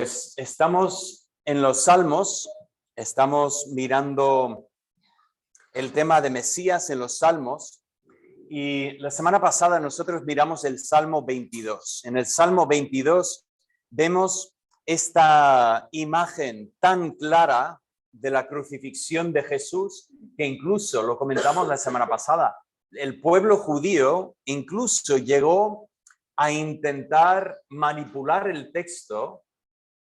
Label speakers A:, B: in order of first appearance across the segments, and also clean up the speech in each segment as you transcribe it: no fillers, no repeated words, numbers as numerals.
A: Estamos en los Salmos, estamos mirando el tema de Mesías en los Salmos y la semana pasada nosotros miramos el Salmo 22. En el Salmo 22 vemos esta imagen tan clara de la crucifixión de Jesús que incluso, lo comentamos la semana pasada, el pueblo judío incluso llegó a intentar manipular el texto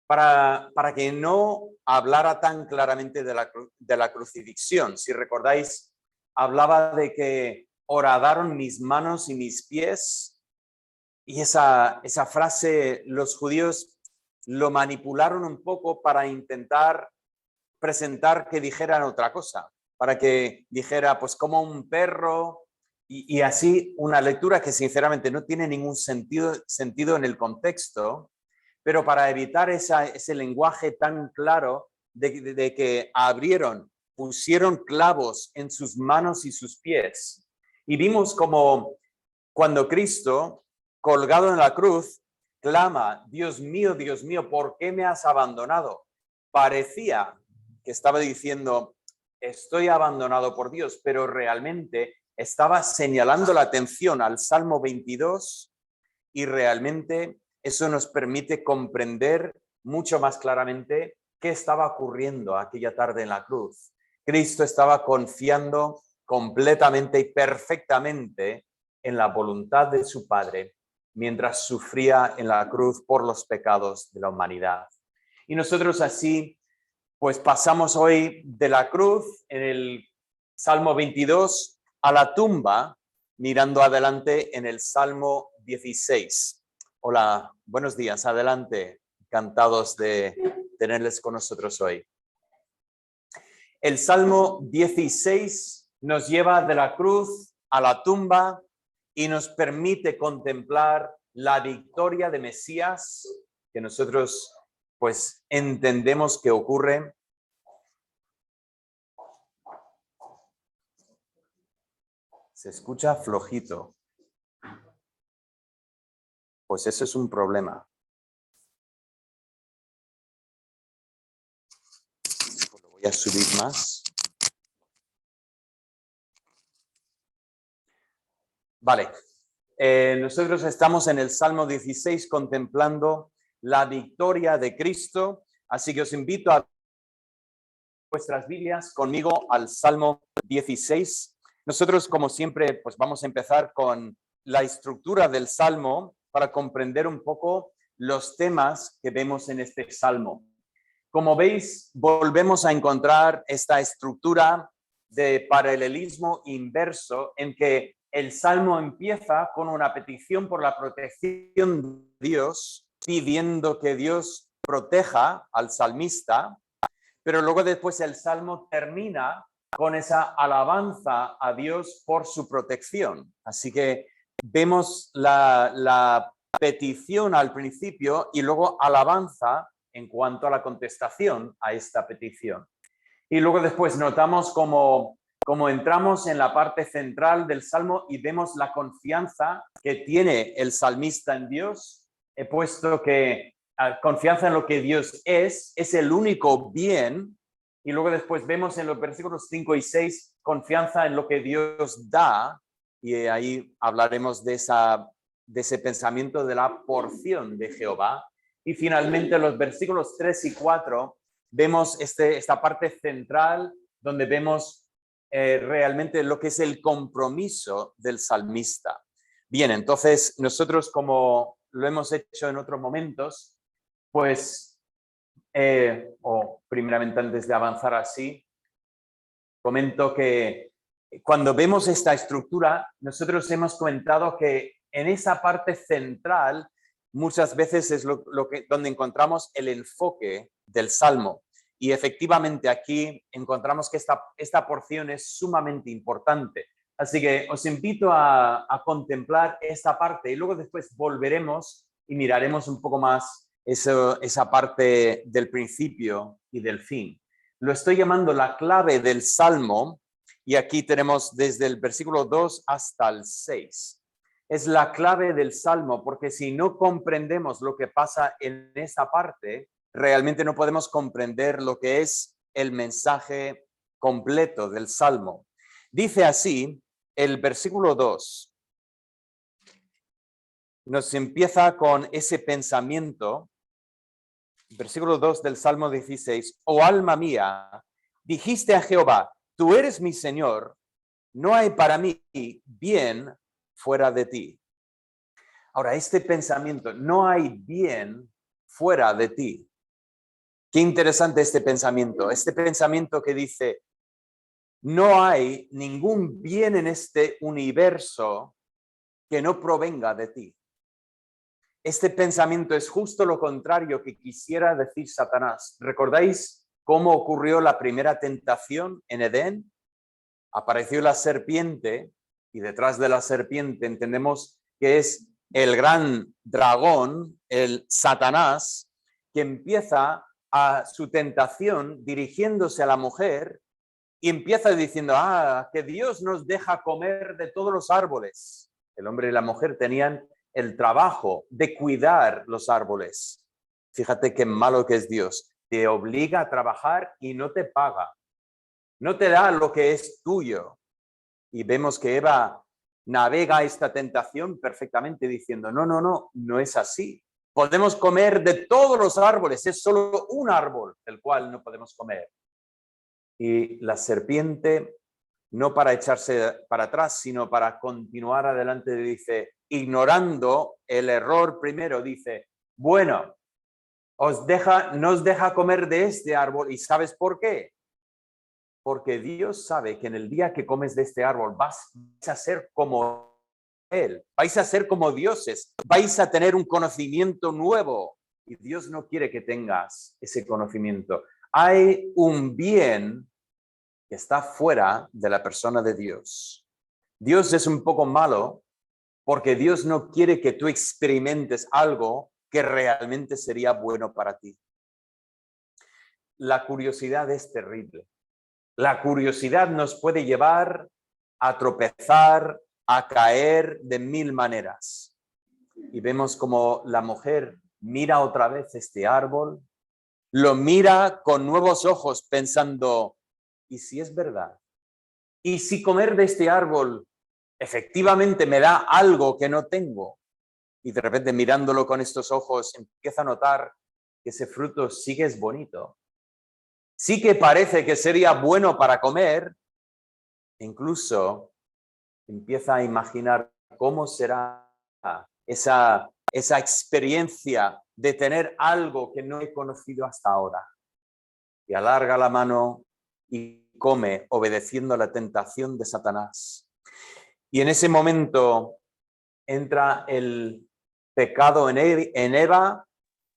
A: para que no hablara tan claramente de la crucifixión. Si recordáis, hablaba de que horadaron mis manos y mis pies, y esa frase los judíos lo manipularon un poco para intentar presentar que dijeran otra cosa, para que dijera pues como un perro, y así una lectura que sinceramente no tiene ningún sentido en el contexto, pero para evitar ese lenguaje tan claro de que pusieron clavos en sus manos y sus pies. Y vimos como cuando Cristo, colgado en la cruz, clama, Dios mío, ¿por qué me has abandonado? Parecía que estaba diciendo, estoy abandonado por Dios, pero realmente estaba señalando la atención al Salmo 22 y realmente eso nos permite comprender mucho más claramente qué estaba ocurriendo aquella tarde en la cruz. Cristo estaba confiando completamente y perfectamente en la voluntad de su Padre mientras sufría en la cruz por los pecados de la humanidad. Y nosotros así, pues pasamos hoy de la cruz en el Salmo 22 a la tumba, mirando adelante en el Salmo 16. Hola, buenos días, adelante, encantados de tenerles con nosotros hoy. El Salmo 16 nos lleva de la cruz a la tumba y nos permite contemplar la victoria de Mesías que nosotros pues entendemos que ocurre. Se escucha flojito. Pues eso es un problema. Lo voy a subir más. Vale. Nosotros estamos en el Salmo 16 contemplando la victoria de Cristo. Así que os invito a vuestras Biblias conmigo al Salmo 16. Nosotros, como siempre, pues vamos a empezar con la estructura del Salmo para comprender un poco los temas que vemos en este Salmo. Como veis, volvemos a encontrar esta estructura de paralelismo inverso en que el Salmo empieza con una petición por la protección de Dios, pidiendo que Dios proteja al salmista, pero luego después el Salmo termina con esa alabanza a Dios por su protección. Así que vemos la petición al principio y luego alabanza en cuanto a la contestación a esta petición. Y luego después notamos como entramos en la parte central del Salmo y vemos la confianza que tiene el salmista en Dios. He puesto que confianza en lo que Dios es el único bien. Y luego después vemos en los versículos 5 y 6 confianza en lo que Dios da. Y ahí hablaremos de ese pensamiento de la porción de Jehová. Y finalmente los versículos 3 y 4 vemos esta parte central donde vemos realmente lo que es el compromiso del salmista. Bien, entonces nosotros, como lo hemos hecho en otros momentos, pues, primeramente antes de avanzar así, comento que cuando vemos esta estructura, nosotros hemos comentado que en esa parte central muchas veces es donde encontramos el enfoque del Salmo. Y efectivamente aquí encontramos que esta porción es sumamente importante. Así que os invito a contemplar esta parte y luego después volveremos y miraremos un poco más esa parte del principio y del fin. Lo estoy llamando la clave del Salmo y aquí tenemos desde el versículo 2 hasta el 6. Es la clave del Salmo porque si no comprendemos lo que pasa en esta parte, realmente no podemos comprender lo que es el mensaje completo del Salmo. Dice así el versículo 2. Nos empieza con ese pensamiento. Versículo 2 del Salmo 16. Oh alma mía, dijiste a Jehová, tú eres mi Señor, no hay para mí bien fuera de ti. Ahora, este pensamiento, no hay bien fuera de ti. Qué interesante este pensamiento que dice, no hay ningún bien en este universo que no provenga de ti. Este pensamiento es justo lo contrario que quisiera decir Satanás. ¿Recordáis cómo ocurrió la primera tentación en Edén? Apareció la serpiente y detrás de la serpiente entendemos que es el gran dragón, el Satanás, que empieza a su tentación dirigiéndose a la mujer y empieza diciendo, que Dios nos deja comer de todos los árboles. El hombre y la mujer tenían el trabajo de cuidar los árboles. Fíjate qué malo que es Dios. Te obliga a trabajar y no te paga. No te da lo que es tuyo. Y vemos que Eva navega esta tentación perfectamente diciendo, no es así. Podemos comer de todos los árboles, es solo un árbol del cual no podemos comer. Y la serpiente, no para echarse para atrás, sino para continuar adelante, dice, ignorando el error primero, dice, bueno, nos deja comer de este árbol. ¿Y sabes por qué? Porque Dios sabe que en el día que comes de este árbol vais a ser como Él, vais a ser como dioses, vais a tener un conocimiento nuevo. Y Dios no quiere que tengas ese conocimiento. Hay un bien que está fuera de la persona de Dios. Dios es un poco malo porque Dios no quiere que tú experimentes algo que realmente sería bueno para ti. La curiosidad es terrible. La curiosidad nos puede llevar a tropezar, a caer de mil maneras. Y vemos como la mujer mira otra vez este árbol, lo mira con nuevos ojos pensando, ¿y si es verdad? ¿Y si comer de este árbol efectivamente me da algo que no tengo? Y de repente mirándolo con estos ojos empieza a notar que ese fruto sí que es bonito. Sí que parece que sería bueno para comer. Incluso empieza a imaginar cómo será esa experiencia de tener algo que no he conocido hasta ahora. Y alarga la mano y come, obedeciendo a la tentación de Satanás. Y en ese momento entra el pecado en Eva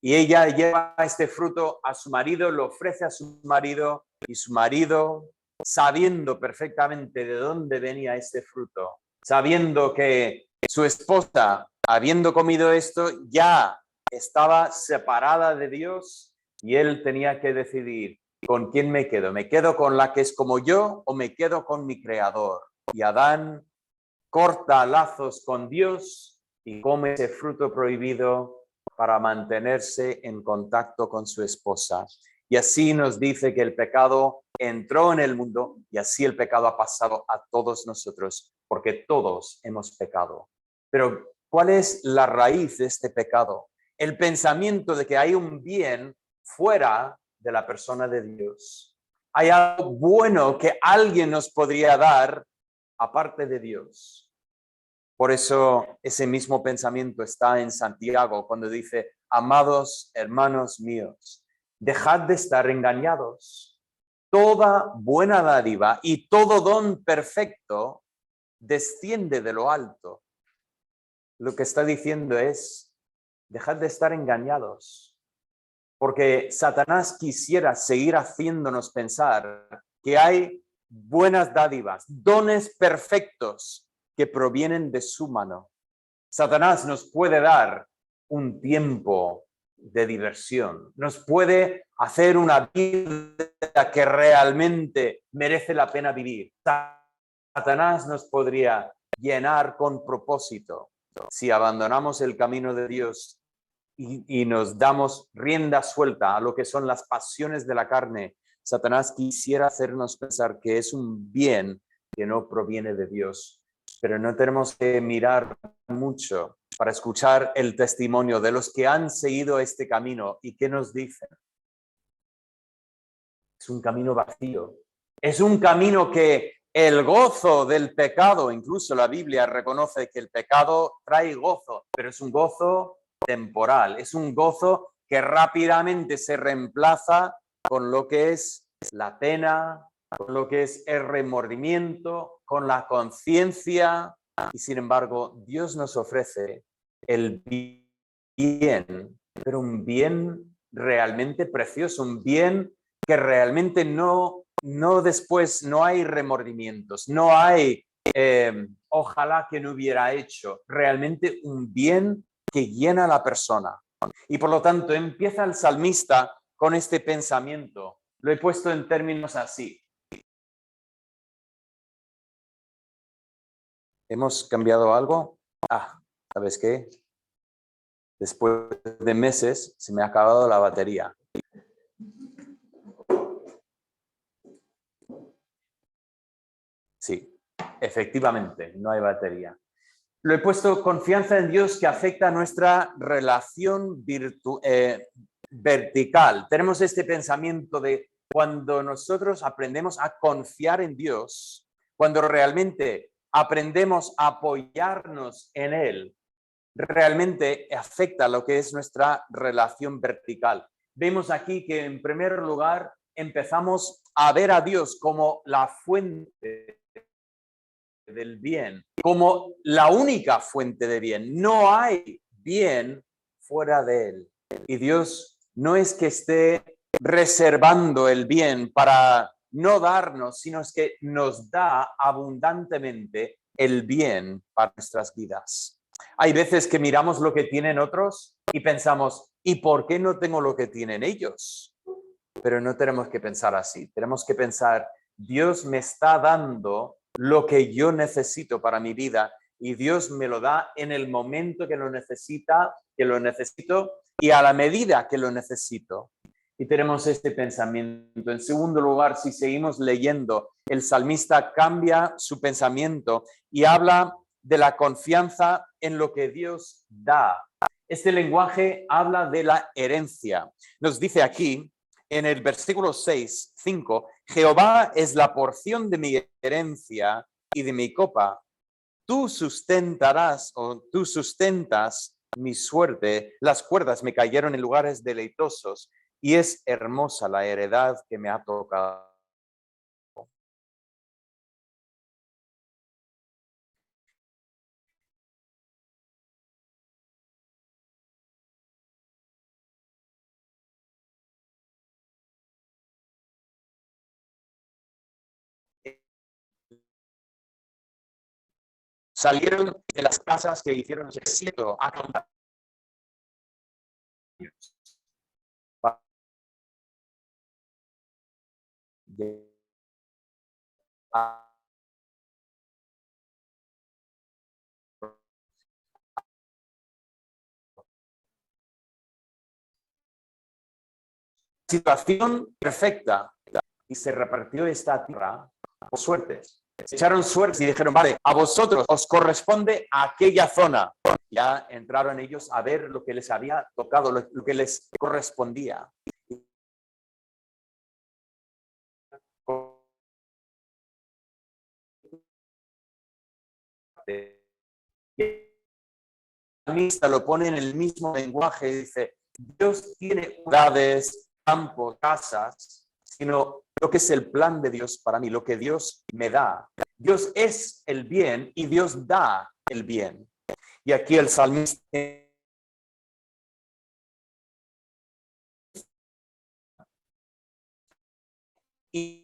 A: y ella lleva este fruto a su marido, lo ofrece a su marido y su marido, sabiendo perfectamente de dónde venía este fruto, sabiendo que su esposa, habiendo comido esto, ya estaba separada de Dios y él tenía que decidir con quién me quedo. ¿Me quedo con la que es como yo o me quedo con mi creador? Y Adán corta lazos con Dios y come ese fruto prohibido para mantenerse en contacto con su esposa. Y así nos dice que el pecado entró en el mundo y así el pecado ha pasado a todos nosotros, porque todos hemos pecado. Pero, ¿cuál es la raíz de este pecado? El pensamiento de que hay un bien fuera de la persona de Dios. Hay algo bueno que alguien nos podría dar aparte de Dios. Por eso ese mismo pensamiento está en Santiago cuando dice, amados hermanos míos, dejad de estar engañados. Toda buena dádiva y todo don perfecto desciende de lo alto. Lo que está diciendo es, dejad de estar engañados. Porque Satanás quisiera seguir haciéndonos pensar que hay buenas dádivas, dones perfectos que provienen de su mano. Satanás nos puede dar un tiempo de diversión, nos puede hacer una vida que realmente merece la pena vivir. Satanás nos podría llenar con propósito. Si abandonamos el camino de Dios, y nos damos rienda suelta a lo que son las pasiones de la carne, Satanás quisiera hacernos pensar que es un bien que no proviene de Dios. Pero no tenemos que mirar mucho para escuchar el testimonio de los que han seguido este camino y qué nos dicen. Es un camino vacío. Es un camino que el gozo del pecado, incluso la Biblia reconoce que el pecado trae gozo, pero es un gozo temporal, es un gozo que rápidamente se reemplaza con lo que es la pena, con lo que es el remordimiento, con la conciencia, y sin embargo Dios nos ofrece el bien, pero un bien realmente precioso, un bien que realmente no después, no hay remordimientos, no hay ojalá que no hubiera hecho, realmente un bien que llena a la persona. Y por lo tanto empieza el salmista con este pensamiento. Lo he puesto en términos así. ¿Hemos cambiado algo? ¿Sabes qué? Después de meses se me ha acabado la batería. Sí, efectivamente, no hay batería. Lo he puesto confianza en Dios que afecta a nuestra relación vertical. Tenemos este pensamiento de cuando nosotros aprendemos a confiar en Dios, cuando realmente aprendemos a apoyarnos en Él, realmente afecta lo que es nuestra relación vertical. Vemos aquí que en primer lugar empezamos a ver a Dios como la fuente del bien, como la única fuente de bien. No hay bien fuera de él. Y Dios no es que esté reservando el bien para no darnos, sino es que nos da abundantemente el bien para nuestras vidas. Hay veces que miramos lo que tienen otros y pensamos, ¿y por qué no tengo lo que tienen ellos? Pero no tenemos que pensar así. Tenemos que pensar, Dios me está dando lo que yo necesito para mi vida y Dios me lo da en el momento que lo necesito y a la medida que lo necesito. Y tenemos este pensamiento. En segundo lugar, si seguimos leyendo, el salmista cambia su pensamiento y habla de la confianza en lo que Dios da. Este lenguaje habla de la herencia. Nos dice aquí, en el versículo 6:5, Jehová es la porción de mi herencia y de mi copa. Tú sustentarás o tú sustentas mi suerte. Las cuerdas me cayeron en lugares deleitosos y es hermosa la heredad que me ha tocado. Salieron de las casas que hicieron el desierto a cantar. Situación perfecta y se repartió esta tierra por suertes. Se echaron suertes y dijeron, vale, a vosotros os corresponde aquella zona. Ya entraron ellos a ver lo que les había tocado, lo que les correspondía. El lo pone en el mismo lenguaje y dice, Dios tiene ciudades, campos, casas, sino lo que es el plan de Dios para mí, lo que Dios me da. Dios es el bien y Dios da el bien. Y aquí el salmista y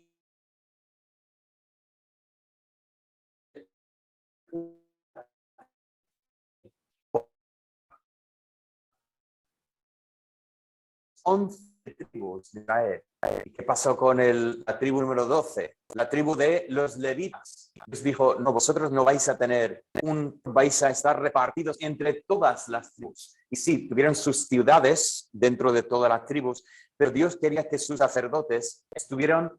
A: 11 tribus de Israel. ¿Y qué pasó con la tribu número 12? La tribu de los levitas. Dios dijo, no, vosotros no vais a tener vais a estar repartidos entre todas las tribus. Y sí, tuvieron sus ciudades dentro de todas las tribus, pero Dios quería que sus sacerdotes estuvieran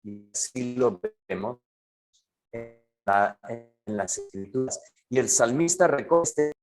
A: y así lo vemos en las escrituras. Y el salmista recoge este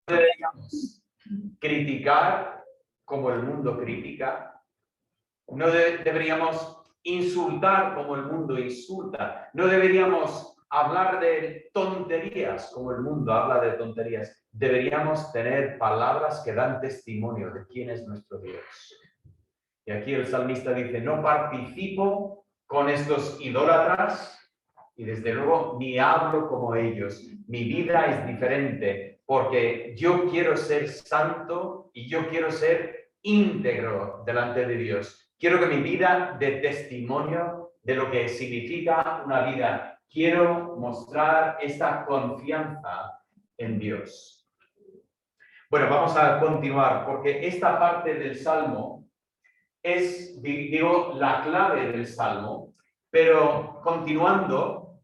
A: deberíamos criticar como el mundo critica. No deberíamos insultar como el mundo insulta. No deberíamos hablar de tonterías como el mundo habla de tonterías. Deberíamos tener palabras que dan testimonio de quién es nuestro Dios. Y aquí el salmista dice, no participo con estos idólatras y desde luego ni hablo como ellos. Mi vida es diferente porque yo quiero ser santo y yo quiero ser íntegro delante de Dios. Quiero que mi vida dé testimonio de lo que significa una vida. Quiero mostrar esta confianza en Dios. Bueno, vamos a continuar porque esta parte del Salmo es, digo, la clave del Salmo, pero continuando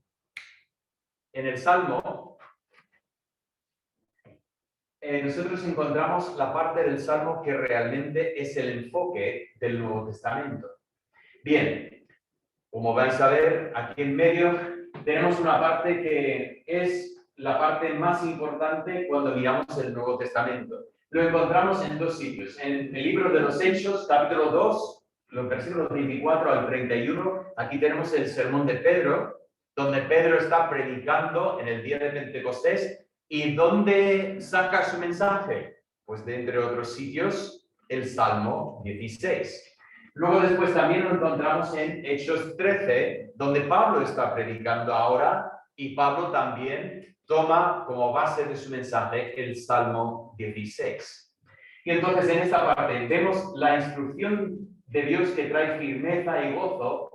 A: en el Salmo, nosotros encontramos la parte del Salmo que realmente es el enfoque del Nuevo Testamento. Bien, como vais a ver, aquí en medio tenemos una parte que es la parte más importante cuando miramos el Nuevo Testamento. Lo encontramos en dos sitios. En el libro de los Hechos, capítulo 2, los versículos 24 al 31, aquí tenemos el sermón de Pedro, donde Pedro está predicando en el día de Pentecostés. ¿Y dónde saca su mensaje? Pues de entre otros sitios, el Salmo 16. Luego después también lo encontramos en Hechos 13, donde Pablo está predicando ahora, y Pablo también toma como base de su mensaje el Salmo 16. Y entonces en esta parte vemos la instrucción de Dios que trae firmeza y gozo.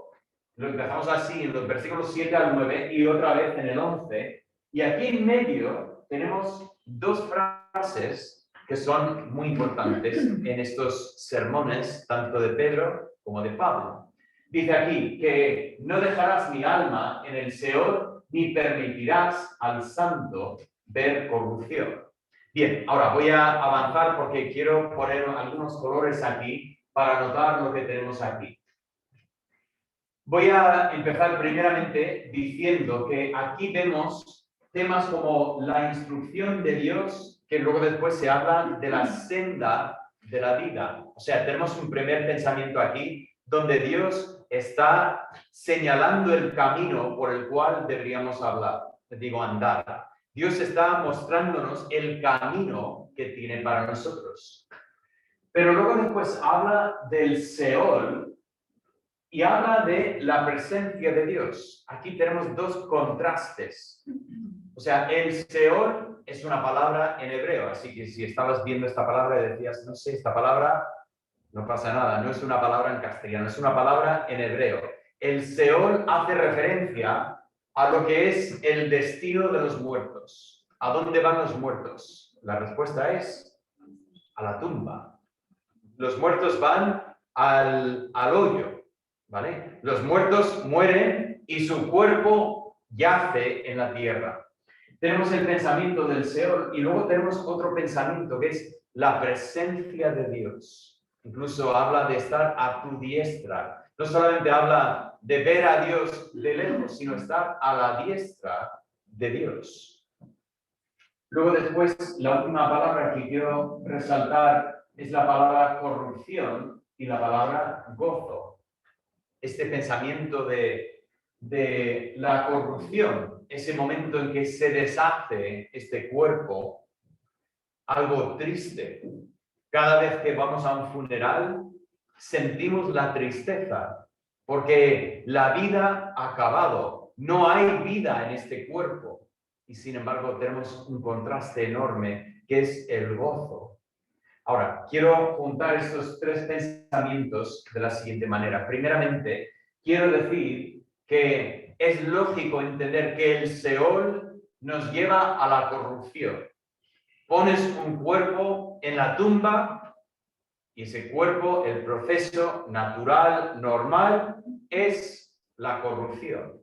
A: Lo empezamos así en los versículos 7 al 9 y otra vez en el 11. Y aquí en medio tenemos dos frases que son muy importantes en estos sermones, tanto de Pedro como de Pablo. Dice aquí que no dejarás mi alma en el Seol, ni permitirás al santo ver corrupción. Bien, ahora voy a avanzar porque quiero poner algunos colores aquí para notar lo que tenemos aquí. Voy a empezar primeramente diciendo que aquí vemos temas como la instrucción de Dios, que luego después se habla de la senda de la vida. O sea, tenemos un primer pensamiento aquí donde Dios está señalando el camino por el cual deberíamos andar. Dios está mostrándonos el camino que tiene para nosotros. Pero luego después habla del Seol, y habla de la presencia de Dios. Aquí tenemos dos contrastes. O sea, el Seol es una palabra en hebreo, así que si estabas viendo esta palabra y decías, no sé, esta palabra, no pasa nada, no es una palabra en castellano, es una palabra en hebreo. El Seol hace referencia a lo que es el destino de los muertos. ¿A dónde van los muertos? La respuesta es a la tumba. Los muertos van al hoyo. ¿Vale? Los muertos mueren y su cuerpo yace en la tierra. Tenemos el pensamiento del Seol y luego tenemos otro pensamiento que es la presencia de Dios. Incluso habla de estar a tu diestra. No solamente habla de ver a Dios de lejos, sino estar a la diestra de Dios. Luego después, la última palabra que quiero resaltar es la palabra corrupción y la palabra gozo. Este pensamiento de la corrupción, ese momento en que se deshace este cuerpo, algo triste. Cada vez que vamos a un funeral, sentimos la tristeza, porque la vida ha acabado, no hay vida en este cuerpo, y sin embargo tenemos un contraste enorme, que es el gozo. Ahora, quiero juntar estos tres pensamientos de la siguiente manera. Primeramente, quiero decir que es lógico entender que el Seol nos lleva a la corrupción. Pones un cuerpo en la tumba y ese cuerpo, el proceso natural, normal, es la corrupción.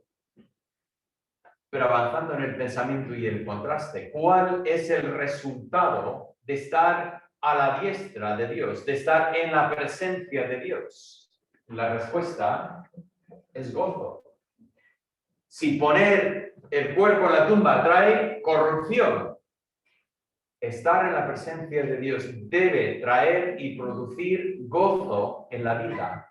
A: Pero avanzando en el pensamiento y el contraste, ¿cuál es el resultado de estar a la diestra de Dios, de estar en la presencia de Dios? La respuesta es gozo. Si poner el cuerpo en la tumba trae corrupción, estar en la presencia de Dios debe traer y producir gozo en la vida.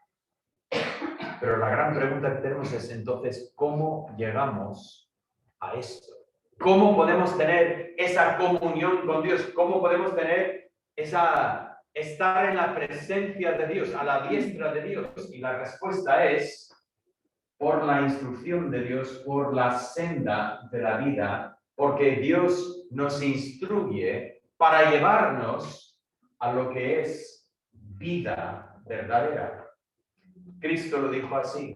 A: Pero la gran pregunta que tenemos es entonces, ¿cómo llegamos a esto? ¿Cómo podemos tener esa comunión con Dios? ¿Cómo podemos tener estar en la presencia de Dios, a la diestra de Dios? Y la respuesta es por la instrucción de Dios, por la senda de la vida, porque Dios nos instruye para llevarnos a lo que es vida verdadera. Cristo lo dijo así,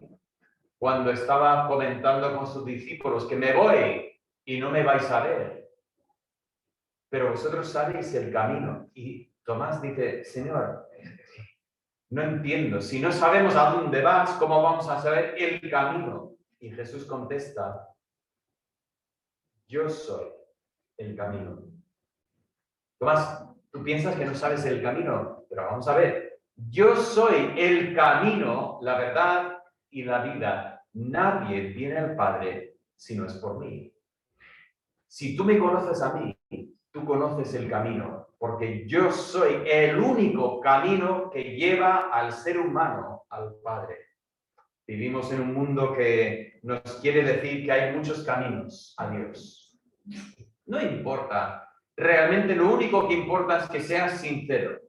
A: cuando estaba comentando con sus discípulos que me voy y no me vais a ver, pero vosotros sabéis el camino. Y Tomás dice, Señor, no entiendo, si no sabemos a dónde vas, ¿cómo vamos a saber el camino? Y Jesús contesta, yo soy el camino. Tomás, tú piensas que no sabes el camino, pero vamos a ver, yo soy el camino, la verdad y la vida. Nadie viene al Padre si no es por mí. Si tú me conoces a mí, tú conoces el camino, porque yo soy el único camino que lleva al ser humano al Padre. Vivimos en un mundo que nos quiere decir que hay muchos caminos a Dios. No importa. Realmente lo único que importa es que seas sincero.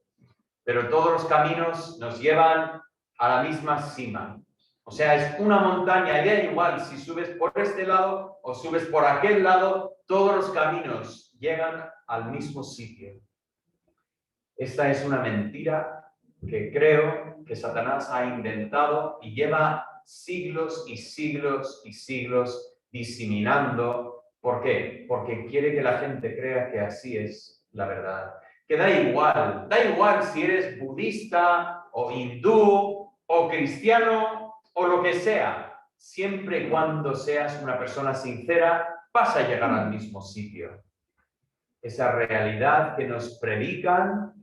A: Pero todos los caminos nos llevan a la misma cima. O sea, es una montaña y da igual si subes por este lado o subes por aquel lado, todos los caminos llegan al mismo sitio. Esta es una mentira que creo que Satanás ha inventado y lleva siglos y siglos y siglos diseminando. ¿Por qué? Porque quiere que la gente crea que así es la verdad. Que da igual si eres budista o hindú o cristiano o lo que sea. Siempre y cuando seas una persona sincera, vas a llegar al mismo sitio. Esa realidad que nos predican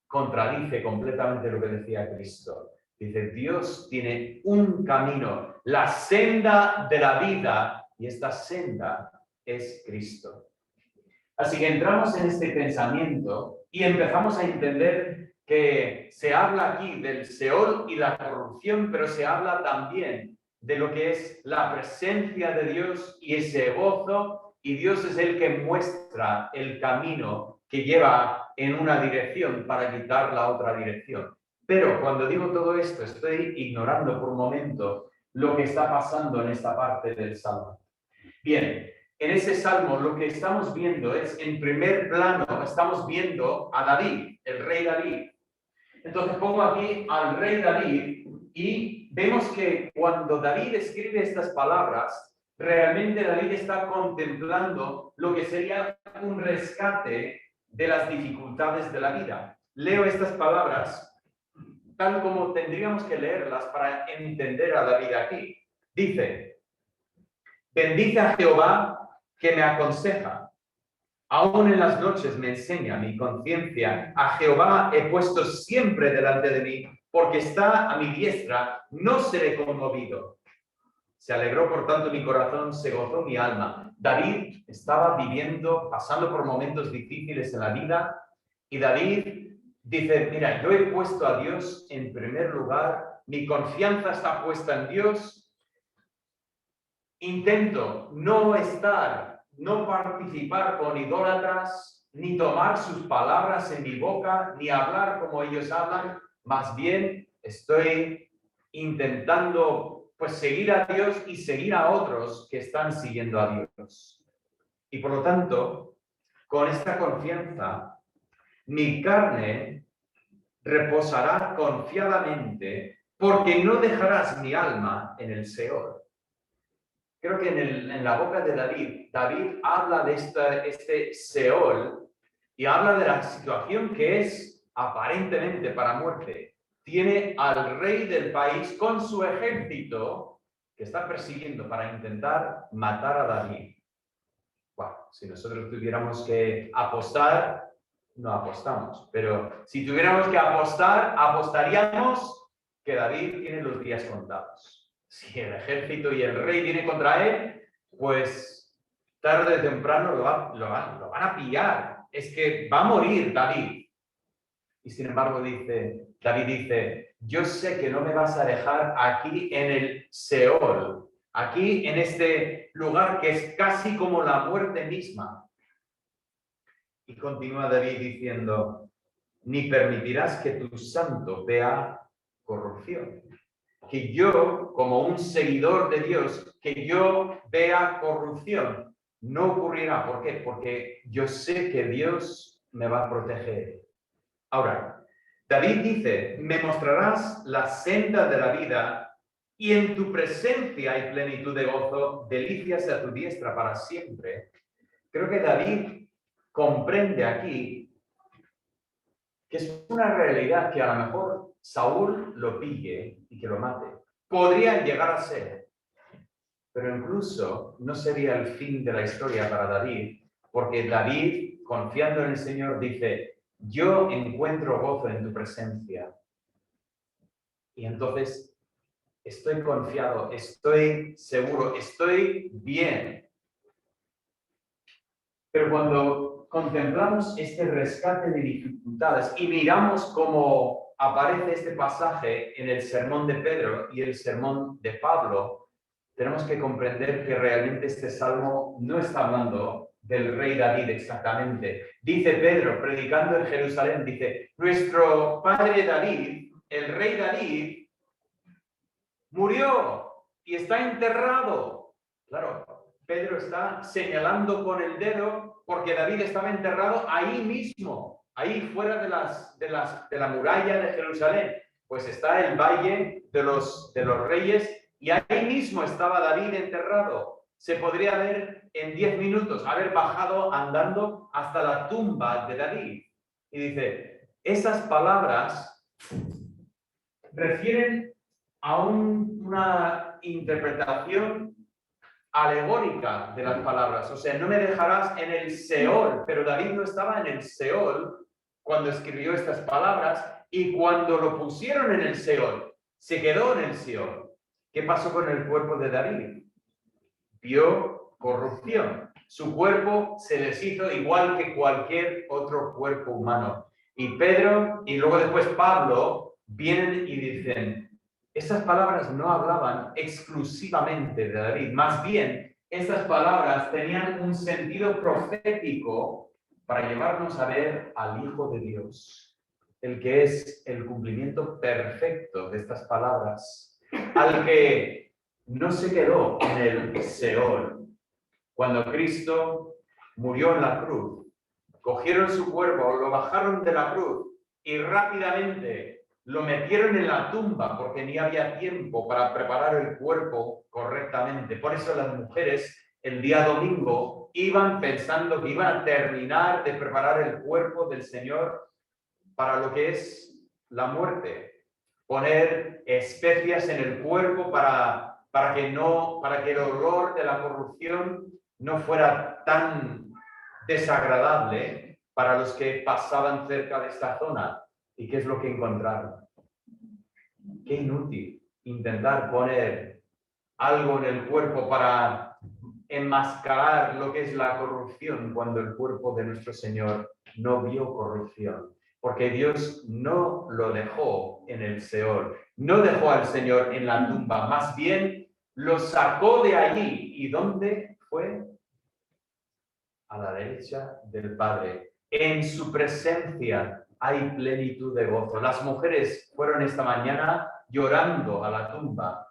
A: contradice completamente lo que decía Cristo. Dice, Dios tiene un camino, la senda de la vida, y esta senda es Cristo. Así que entramos en este pensamiento y empezamos a entender que se habla aquí del Seol y la corrupción, pero se habla también de lo que es la presencia de Dios y ese gozo, y Dios es el que muestra el camino que lleva en una dirección para quitar la otra dirección. Pero cuando digo todo esto, estoy ignorando por un momento lo que está pasando en esta parte del Salmo. Bien, en ese Salmo lo que estamos viendo es, en primer plano, estamos viendo a David, el rey David. Entonces pongo aquí al rey David y vemos que cuando David escribe estas palabras, realmente David está contemplando lo que sería un rescate de las dificultades de la vida. Leo estas palabras tal como tendríamos que leerlas para entender a David aquí. Dice, bendice a Jehová que me aconseja. Aún en las noches me enseña mi conciencia. A Jehová he puesto siempre delante de mí, porque está a mi diestra, no seré conmovido. Se alegró por tanto mi corazón, se gozó mi alma. David estaba pasando por momentos difíciles en la vida, y David dice, mira, yo he puesto a Dios en primer lugar, mi confianza está puesta en Dios. Intento no participar con idólatras, ni tomar sus palabras en mi boca, ni hablar como ellos hablan. Más bien estoy intentando seguir a Dios y seguir a otros que están siguiendo a Dios. Y por lo tanto, con esta confianza, mi carne reposará confiadamente, porque no dejarás mi alma en el Seol. Creo que en la boca de David habla de este Seol y habla de la situación que es aparentemente para muerte. Tiene al rey del país con su ejército que está persiguiendo para intentar matar a David. Bueno, si nosotros tuviéramos que apostar, no apostamos, pero si tuviéramos que apostar, apostaríamos que David tiene los días contados. Si el ejército y el rey vienen contra él, pues tarde o temprano lo van a pillar. es que va a morir David. Y sin embargo David dice, yo sé que no me vas a dejar aquí en el Seol, aquí en este lugar que es casi como la muerte misma. Y continúa David diciendo, ni permitirás que tu santo vea corrupción. Que yo, como un seguidor de Dios, que yo vea corrupción, no ocurrirá. ¿Por qué? Porque yo sé que Dios me va a proteger. Ahora, David dice, me mostrarás la senda de la vida y en tu presencia hay plenitud de gozo, delicias a tu diestra para siempre. Creo que David comprende aquí que es una realidad que a lo mejor Saúl lo pille y que lo mate. Podría llegar a ser, pero incluso no sería el fin de la historia para David, porque David, confiando en el Señor, dice, yo encuentro gozo en tu presencia. Y entonces estoy confiado, estoy seguro, estoy bien. Pero cuando contemplamos este rescate de dificultades y miramos cómo aparece este pasaje en el sermón de Pedro y el sermón de Pablo, tenemos que comprender que realmente este salmo no está hablando del rey David exactamente. Dice Pedro, predicando en Jerusalén, dice, nuestro padre David, el rey David, murió y está enterrado. Claro, Pedro está señalando con el dedo porque David estaba enterrado ahí mismo, ahí fuera de la muralla de Jerusalén. Pues está el valle de los reyes y ahí mismo estaba David enterrado. Se podría ver en 10 minutos, haber bajado andando hasta la tumba de David. Y dice, esas palabras refieren a una interpretación alegórica de las palabras. O sea, no me dejarás en el Seol, pero David no estaba en el Seol cuando escribió estas palabras y cuando lo pusieron en el Seol, se quedó en el Seol. ¿Qué pasó con el cuerpo de David? Vio corrupción. Su cuerpo se deshizo igual que cualquier otro cuerpo humano. Y Pedro y luego después Pablo vienen y dicen, estas palabras no hablaban exclusivamente de David, más bien estas palabras tenían un sentido profético para llevarnos a ver al Hijo de Dios, el que es el cumplimiento perfecto de estas palabras, al que no se quedó en el Seol. Cuando Cristo murió en la cruz, cogieron su cuerpo, lo bajaron de la cruz y rápidamente lo metieron en la tumba porque ni había tiempo para preparar el cuerpo correctamente. Por eso las mujeres el día domingo iban pensando que iban a terminar de preparar el cuerpo del Señor para lo que es la muerte. Poner especias en el cuerpo para que el olor de la corrupción no fuera tan desagradable para los que pasaban cerca de esta zona. ¿Y qué es lo que encontraron? Qué inútil intentar poner algo en el cuerpo para enmascarar lo que es la corrupción cuando el cuerpo de nuestro Señor no vio corrupción. Porque Dios no lo dejó en el Seol, no dejó al Señor en la tumba, más bien lo sacó de allí. ¿Y dónde fue? A la derecha del Padre. En su presencia hay plenitud de gozo. Las mujeres fueron esta mañana llorando a la tumba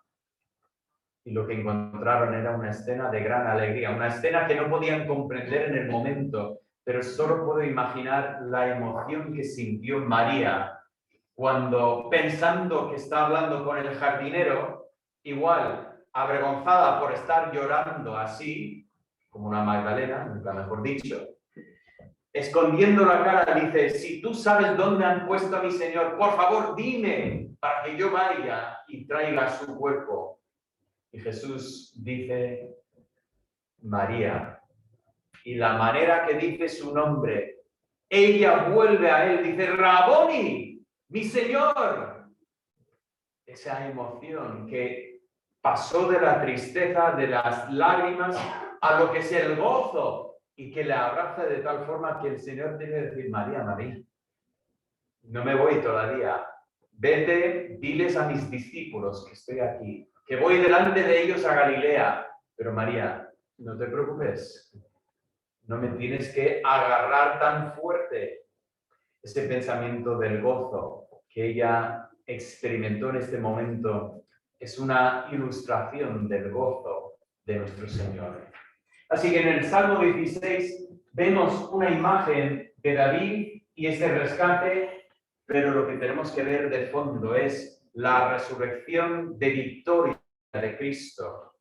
A: y lo que encontraron era una escena de gran alegría, una escena que no podían comprender en el momento, pero solo puedo imaginar la emoción que sintió María cuando, pensando que está hablando con el jardinero, igual, avergonzada por estar llorando así, como una Magdalena, nunca mejor dicho, escondiendo la cara, dice, si tú sabes dónde han puesto a mi Señor, por favor, dime para que yo vaya y traiga su cuerpo. Y Jesús dice, María. Y la manera que dice su nombre, ella vuelve a él, dice, Raboni, mi Señor. Esa emoción que pasó de la tristeza, de las lágrimas, a lo que es el gozo. y que le abraza de tal forma que el Señor tiene que decir, María, María, no me voy todavía. Vete, diles a mis discípulos que estoy aquí, que voy delante de ellos a Galilea. Pero María, no te preocupes, no me tienes que agarrar tan fuerte. Ese pensamiento del gozo que ella experimentó en este momento es una ilustración del gozo de nuestro Señor. Así que en el Salmo 16 vemos una imagen de David y ese rescate, pero lo que tenemos que ver de fondo es la resurrección de victoria de Cristo.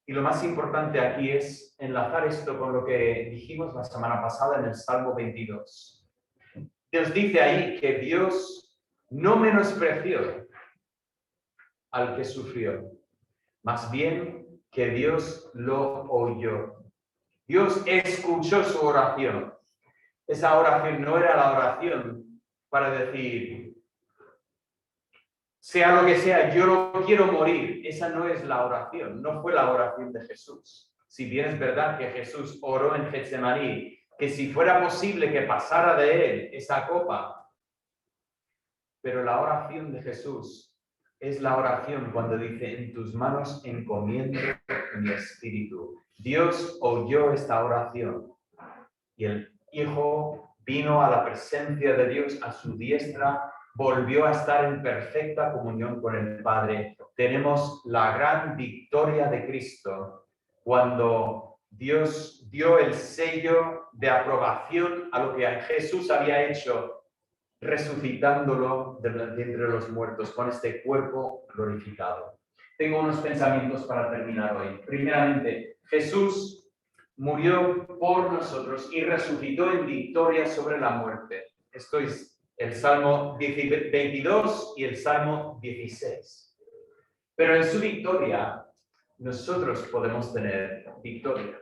A: Y lo más importante aquí es enlazar esto con lo que dijimos la semana pasada en el Salmo 22. Dios dice ahí que Dios no menospreció al que sufrió, más bien que Dios lo oyó. Dios escuchó su oración. Esa oración no era la oración para decir, sea lo que sea, yo no quiero morir. Esa no es la oración, no fue la oración de Jesús. Si bien es verdad que Jesús oró en Getsemaní, que si fuera posible que pasara de él esa copa, pero la oración de Jesús es la oración cuando dice, en tus manos encomiendo mi espíritu. Dios oyó esta oración y el Hijo vino a la presencia de Dios a su diestra, volvió a estar en perfecta comunión con el Padre. Tenemos la gran victoria de Cristo cuando Dios dio el sello de aprobación a lo que Jesús había hecho, resucitándolo de entre los muertos con este cuerpo glorificado. Tengo unos pensamientos para terminar hoy. Primeramente, Jesús murió por nosotros y resucitó en victoria sobre la muerte. Esto es el Salmo 22 y el Salmo 16. Pero en su victoria, nosotros podemos tener victoria.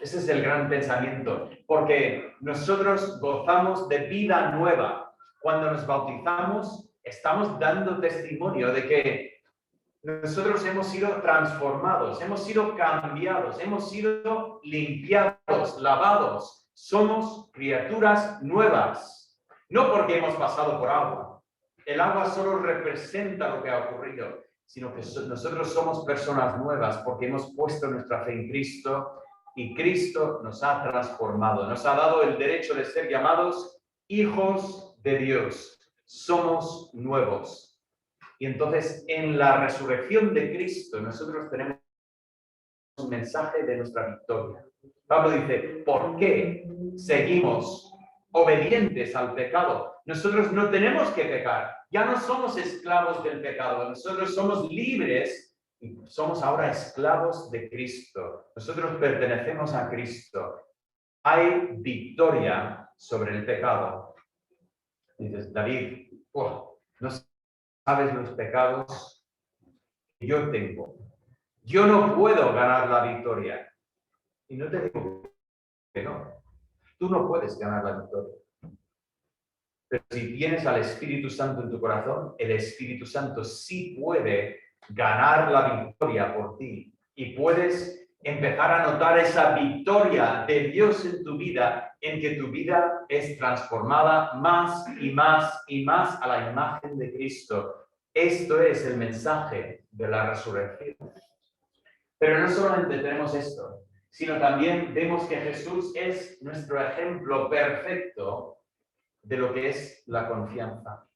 A: Ese es el gran pensamiento, porque nosotros gozamos de vida nueva. Cuando nos bautizamos, estamos dando testimonio de que nosotros hemos sido transformados, hemos sido cambiados, hemos sido limpiados, lavados. Somos criaturas nuevas, no porque hemos pasado por agua. El agua solo representa lo que ha ocurrido, sino que nosotros somos personas nuevas porque hemos puesto nuestra fe en Cristo y Cristo nos ha transformado, nos ha dado el derecho de ser llamados hijos de Dios. Somos nuevos. Y entonces, en la resurrección de Cristo, nosotros tenemos un mensaje de nuestra victoria. Pablo dice, ¿por qué seguimos obedientes al pecado? Nosotros no tenemos que pecar. Ya no somos esclavos del pecado. Nosotros somos libres y somos ahora esclavos de Cristo. Nosotros pertenecemos a Cristo. Hay victoria sobre el pecado. Dices, David, no sabes los pecados que yo tengo. Yo no puedo ganar la victoria. Y no te digo que no. Tú no puedes ganar la victoria. Pero si tienes al Espíritu Santo en tu corazón, el Espíritu Santo sí puede ganar la victoria por ti. Y puedes empezar a notar esa victoria de Dios en tu vida, en que tu vida es transformada más y más y más a la imagen de Cristo. Esto es el mensaje de la resurrección. Pero no solamente tenemos esto, sino también vemos que Jesús es nuestro ejemplo perfecto de lo que es la confianza.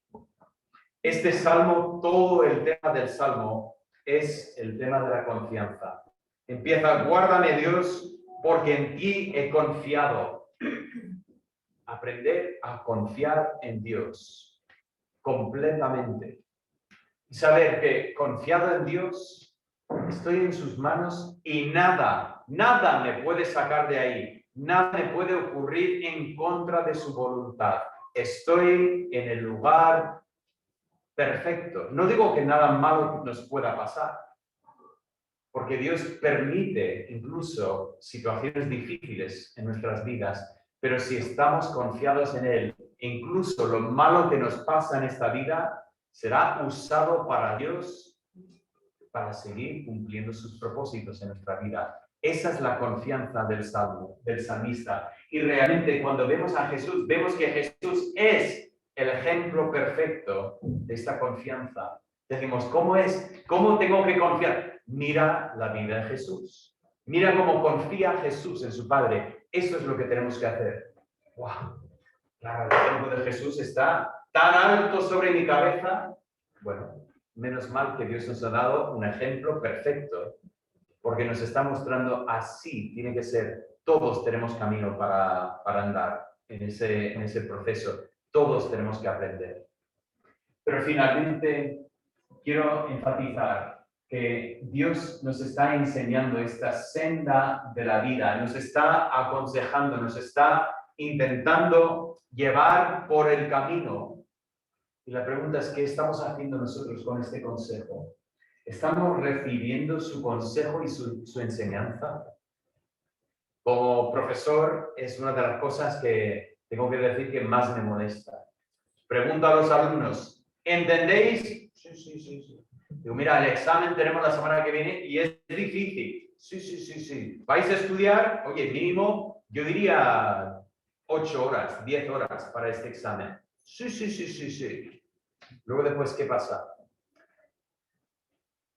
A: Este salmo, todo el tema del salmo es el tema de la confianza. Empieza, guárdame Dios, porque en ti he confiado. Aprender a confiar en Dios completamente. Y saber que confiado en Dios, estoy en sus manos y nada me puede sacar de ahí. Nada me puede ocurrir en contra de su voluntad. Estoy en el lugar perfecto. No digo que nada malo nos pueda pasar, porque Dios permite incluso situaciones difíciles en nuestras vidas, pero si estamos confiados en Él, incluso lo malo que nos pasa en esta vida será usado para Dios para seguir cumpliendo sus propósitos en nuestra vida. Esa es la confianza del salmo, del salmista. Y realmente cuando vemos a Jesús, vemos que Jesús es el ejemplo perfecto de esta confianza. Decimos, ¿cómo es? ¿Cómo tengo que confiar? Mira la vida de Jesús. Mira cómo confía Ejemplo en su Padre. Eso es lo que tenemos que hacer. ¡Wow! Claro, el ejemplo de Jesús está tan alto sobre mi cabeza. Bueno, menos mal que Dios nos ha dado un ejemplo perfecto, porque nos está mostrando así tiene que ser. Todos tenemos camino para andar en ese proceso. Todos tenemos que aprender. Pero finalmente quiero enfatizar que Dios nos está enseñando esta senda de la vida, nos está aconsejando, nos está intentando llevar por el camino. Y la pregunta es, ¿qué estamos haciendo nosotros con este consejo? ¿Estamos recibiendo su consejo y su enseñanza? Como profesor, es una de las cosas que tengo que decir que más me molesta. Pregunto a los alumnos, ¿entendéis? Sí, sí, sí, sí. Digo, mira, el examen tenemos la semana que viene y es difícil. Sí, sí, sí, sí. ¿Vais a estudiar? Oye, mínimo, yo diría 8 horas, 10 horas para este examen. Sí, sí, sí, sí, sí. Luego después, ¿qué pasa?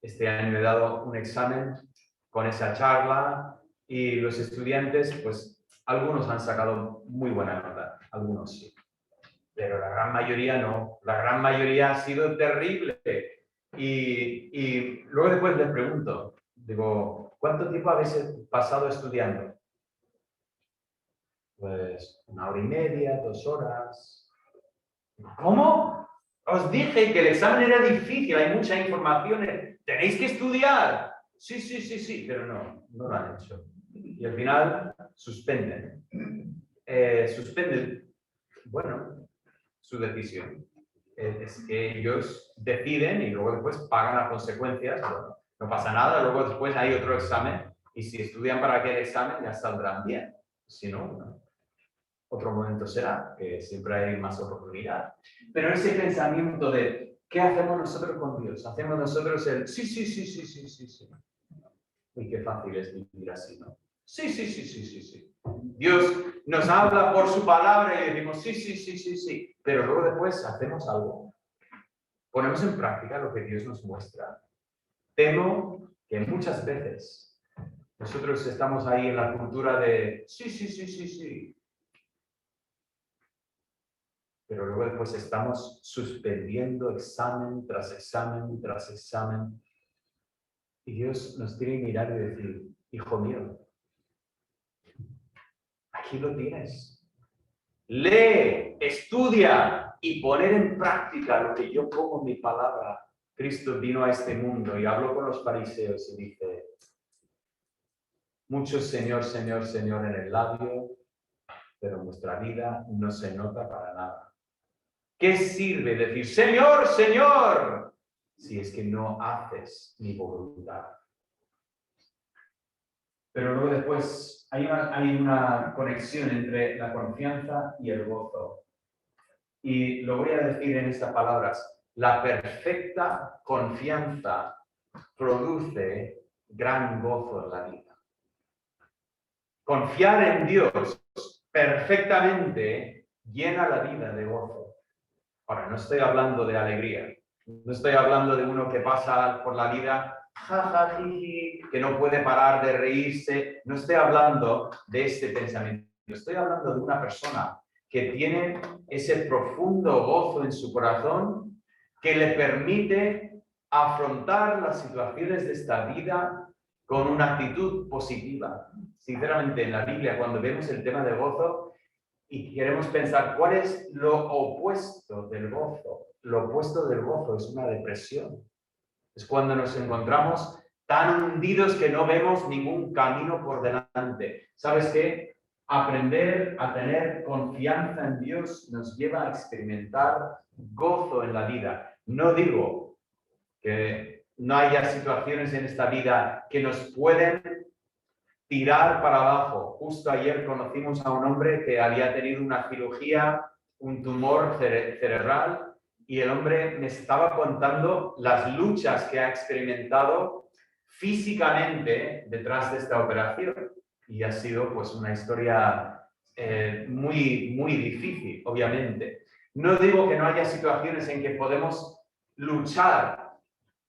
A: Este año he dado un examen con esa charla y los estudiantes, pues, algunos han sacado muy buena nota, algunos sí. Pero la gran mayoría no. La gran mayoría ha sido terrible. Y luego después les pregunto, digo, ¿cuánto tiempo habéis pasado estudiando? Pues 1 hora y media, 2 horas. ¿Cómo? Os dije que el examen era difícil, hay mucha información, tenéis que estudiar. Sí, sí, sí, sí, pero no lo han hecho. Y al final suspenden. Suspenden, bueno, su decisión. Es que ellos deciden y luego después pagan las consecuencias. Bueno, no pasa nada, luego después hay otro examen y si estudian para aquel examen ya saldrán bien. Si no, no. Otro momento será, que siempre hay más oportunidad. Pero ese pensamiento de, ¿qué hacemos nosotros con Dios? Hacemos nosotros el, sí, sí, sí, sí, sí, sí, sí. Y qué fácil es vivir así, ¿no? Sí, sí, sí, sí, sí, sí. Dios nos habla por su palabra y decimos, sí, sí, sí, sí, sí. Pero luego después hacemos algo. Ponemos en práctica lo que Dios nos muestra. Temo que muchas veces nosotros estamos ahí en la cultura de, sí, sí, sí, sí, sí. Pero luego después estamos suspendiendo examen tras examen tras examen. Y Dios nos tiene que mirar y decir, hijo mío, aquí lo tienes. Lee, estudia y poner en práctica lo que yo pongo en mi palabra. Cristo vino a este mundo y habló con los fariseos y dice, muchos Señor, Señor, Señor en el labio, pero en vuestra vida no se nota para nada. ¿Qué sirve decir, Señor, Señor, si es que no haces mi voluntad? Pero luego después hay una conexión entre la confianza y el gozo. Y lo voy a decir en estas palabras. La perfecta confianza produce gran gozo en la vida. Confiar en Dios perfectamente llena la vida de gozo. Ahora, no estoy hablando de alegría. No estoy hablando de uno que pasa por la vida que no puede parar de reírse. No estoy hablando de este pensamiento. Estoy hablando de una persona que tiene ese profundo gozo en su corazón que le permite afrontar las situaciones de esta vida con una actitud positiva. Sinceramente, en la Biblia, cuando vemos el tema del gozo y queremos pensar cuál es lo opuesto del gozo, lo opuesto del gozo es una depresión. Es cuando nos encontramos tan hundidos que no vemos ningún camino por delante. ¿Sabes qué? Aprender a tener confianza en Dios nos lleva a experimentar gozo en la vida. No digo que no haya situaciones en esta vida que nos pueden tirar para abajo. Justo ayer conocimos a un hombre que había tenido una cirugía, un tumor cerebral, y el hombre me estaba contando las luchas que ha experimentado físicamente detrás de esta operación. Y ha sido pues una historia muy, muy difícil, obviamente. No digo que no haya situaciones en que podemos luchar,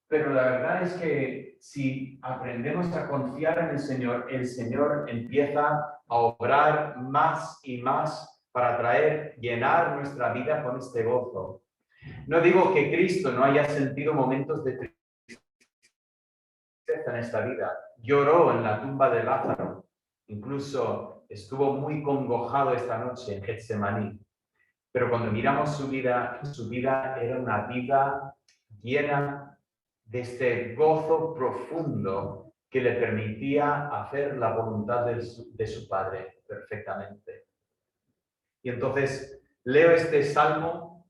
A: pero la verdad es que si aprendemos a confiar en el Señor empieza a obrar más y más para llenar nuestra vida con este gozo. No digo que Cristo no haya sentido momentos de tristeza en esta vida. Lloró en la tumba de Lázaro. Incluso estuvo muy congojado esta noche en Getsemaní. Pero cuando miramos su vida era una vida llena de este gozo profundo que le permitía hacer la voluntad de su Padre perfectamente. Y entonces leo este salmo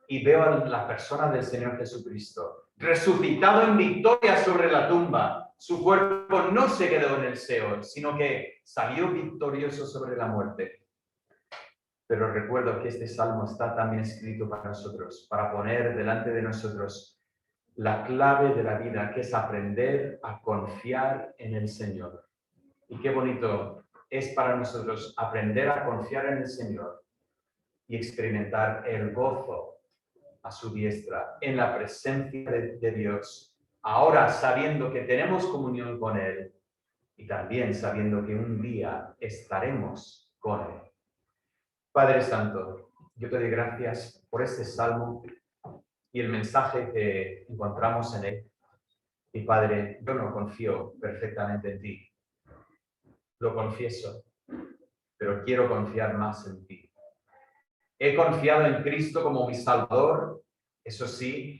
A: y veo a la persona del Señor Jesucristo, resucitado en victoria sobre la tumba. Su cuerpo no se quedó en el Seol, sino que salió victorioso sobre la muerte. Pero recuerdo que este salmo está también escrito para nosotros, para poner delante de nosotros la clave de la vida, que es aprender a confiar en el Señor. Y qué bonito es para nosotros aprender a confiar en el Señor y experimentar el gozo a su diestra, en la presencia de Dios, ahora sabiendo que tenemos comunión con Él y también sabiendo que un día estaremos con Él. Padre Santo, yo te doy gracias por este salmo y el mensaje que encontramos en él. Y Padre, yo no confío perfectamente en ti, lo confieso, pero quiero confiar más en ti. He confiado en Cristo como mi Salvador, eso sí,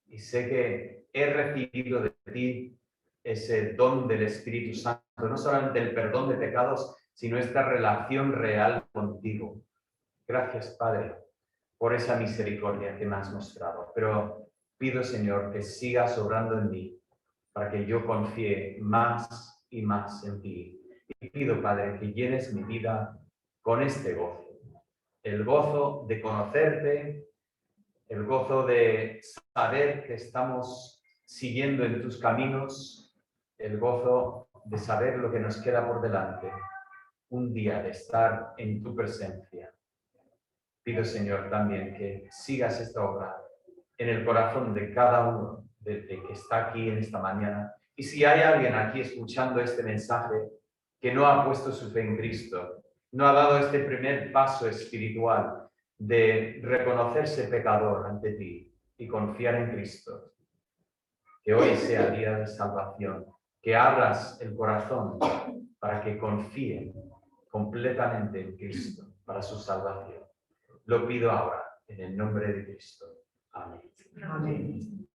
A: y sé que he recibido de ti ese don del Espíritu Santo, no solamente el perdón de pecados, sino esta relación real contigo. Gracias, Padre, por esa misericordia que me has mostrado. Pero pido, Señor, que sigas obrando en mí para que yo confíe más y más en ti. Y pido, Padre, que llenes mi vida con este gozo. El gozo de conocerte, el gozo de saber que estamos siguiendo en tus caminos, el gozo de saber lo que nos queda por delante, un día de estar en tu presencia. Pido, Señor, también que sigas esta obra en el corazón de cada uno de que está aquí en esta mañana. Y si hay alguien aquí escuchando este mensaje que no ha puesto su fe en Cristo, no ha dado este primer paso espiritual de reconocerse pecador ante ti y confiar en Cristo, que hoy sea día de salvación, que abras el corazón para que confíen completamente en Cristo para su salvación. Lo pido ahora, en el nombre de Cristo. Amén.
B: Amén.